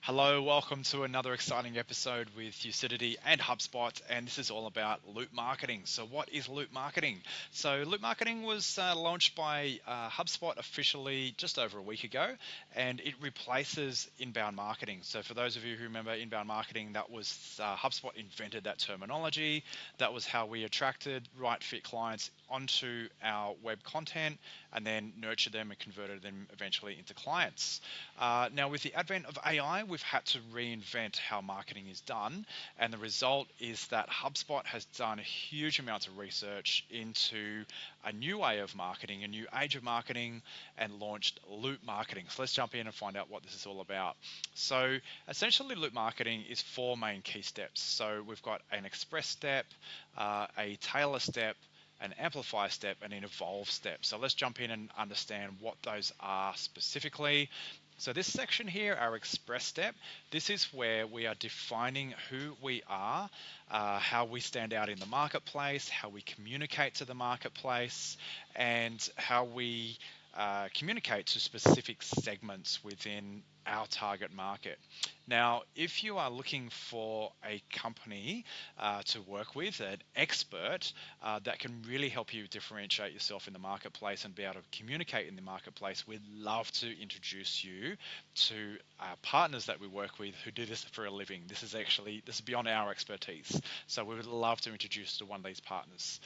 Hello, welcome to another exciting episode with Ucidity and HubSpot, and this is all about loop marketing. So, what is loop marketing? So, loop marketing was launched by HubSpot officially just over a week ago, and it replaces inbound marketing. So, for those of you who remember inbound marketing, that was HubSpot invented that terminology. That was how we attracted right fit clients onto our web content and then nurtured them and converted them eventually into clients. Now, with the advent of AI, we've had to reinvent how marketing is done, and the result is that HubSpot has done huge amounts of research into a new way of marketing, a new age of marketing, and launched loop marketing. So let's jump in and find out what this is all about. So essentially, loop marketing is four main key steps. So we've got an express step, a tailor step, an amplify step, and an evolve step. So let's jump in and understand what those are specifically. So this section here, our express step, this is where we are defining who we are, how we stand out in the marketplace, how we communicate to the marketplace, and how we communicate to specific segments within our target market. Now, if you are looking for a company to work with, an expert that can really help you differentiate yourself in the marketplace and be able to communicate in the marketplace, we'd love to introduce you to partners that we work with who do this for a living. This is beyond our expertise. So we would love to introduce you to one of these partners.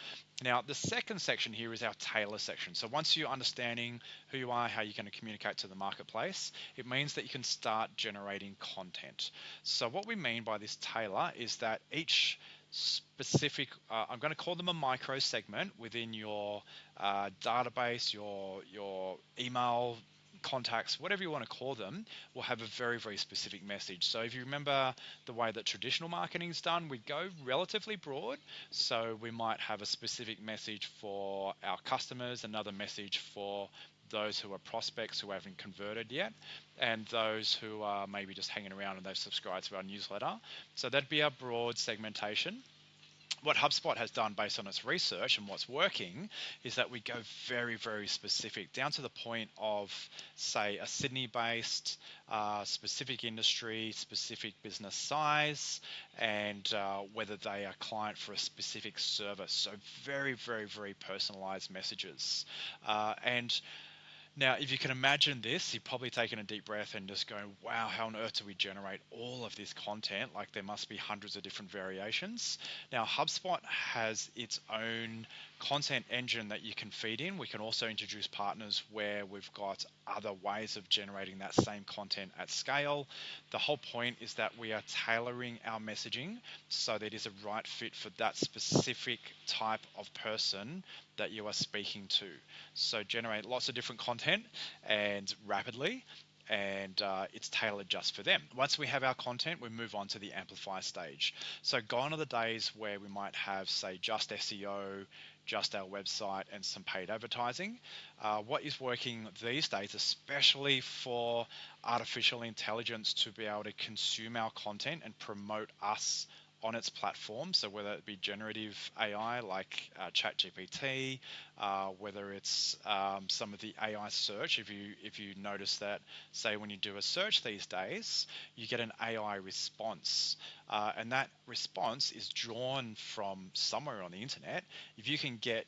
Now, the second section here is our tailor section. So once you're understanding who you are, how you're going to communicate to the marketplace, it means that you can start generating content. So what we mean by this tailor is that each specific, I'm going to call them a micro segment within your database, your email contacts, whatever you want to call them, will have a very, very specific message. So if you remember the way that traditional marketing is done, we go relatively broad. So we might have a specific message for our customers, another message for those who are prospects who haven't converted yet, and those who are maybe just hanging around and they've subscribed to our newsletter. So that'd be our broad segmentation. What HubSpot has done based on its research and what's working is that we go very, very specific, down to the point of, say, a Sydney-based, specific industry, specific business size, and whether they are client for a specific service. So very, very, very personalized messages. And now, if you can imagine this, you've probably taken a deep breath and just going, wow, how on earth do we generate all of this content? Like there must be hundreds of different variations. Now, HubSpot has its own content engine that you can feed in. We can also introduce partners where we've got other ways of generating that same content at scale. The whole point is that we are tailoring our messaging so that it is a right fit for that specific type of person that you are speaking to. So generate lots of different content and rapidly, and it's tailored just for them. Once we have our content, we move on to the amplify stage. So gone are the days where we might have, say, just SEO, just our website, and some paid advertising. What is working these days, especially for artificial intelligence to be able to consume our content and promote us on its platform, so whether it be generative AI like ChatGPT, whether it's some of the AI search. If you notice that, say when you do a search these days, you get an AI response, and that response is drawn from somewhere on the internet. If you can get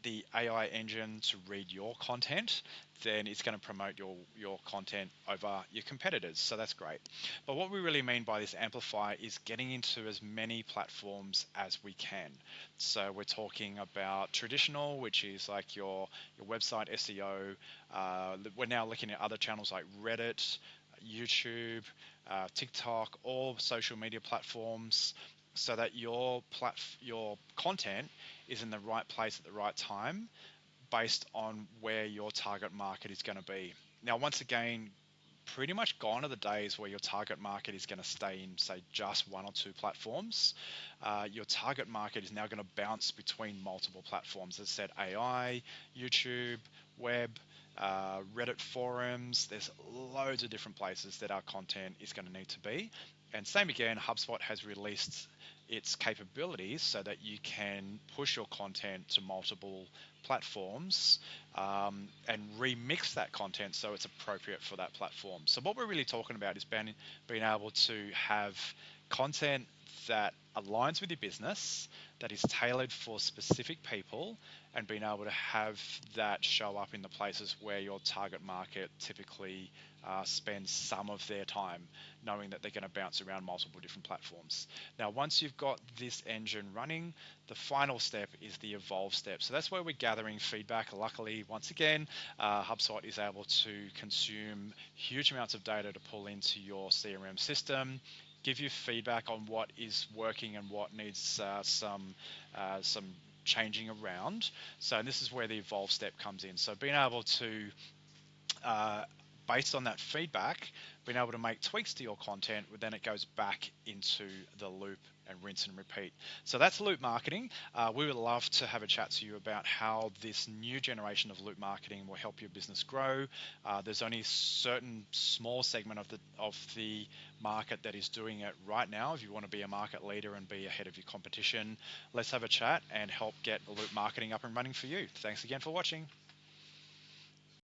the AI engine to read your content, then it's going to promote your content over your competitors. So that's great. But what we really mean by this amplify is getting into as many platforms as we can. So we're talking about traditional, which is like your website SEO. We're now looking at other channels like Reddit, YouTube, TikTok, all social media platforms, so that your content is in the right place at the right time based on where your target market is going to be. Now, once again, pretty much gone are the days where your target market is going to stay in, say, just one or two platforms. Your target market is now going to bounce between multiple platforms. As I said, AI, YouTube, web, Reddit forums. There's loads of different places that our content is going to need to be. And same again, HubSpot has released its capabilities so that you can push your content to multiple platforms and remix that content so it's appropriate for that platform. So what we're really talking about is being able to have content that aligns with your business, that is tailored for specific people, and being able to have that show up in the places where your target market typically spends some of their time, knowing that they're going to bounce around multiple different platforms. Now, once you've got this engine running, the final step is the evolve step. So that's where we're gathering feedback. Luckily, once again, HubSpot is able to consume huge amounts of data to pull into your CRM system, give you feedback on what is working and what needs some changing around. So this is where the evolve step comes in. So being able to, based on that feedback, being able to make tweaks to your content, then it goes back into the loop and rinse and repeat. So that's loop marketing. We would love to have a chat to you about how this new generation of loop marketing will help your business grow. There's only a certain small segment of the market that is doing it right now. If you want to be a market leader and be ahead of your competition, let's have a chat and help get loop marketing up and running for you. Thanks again for watching.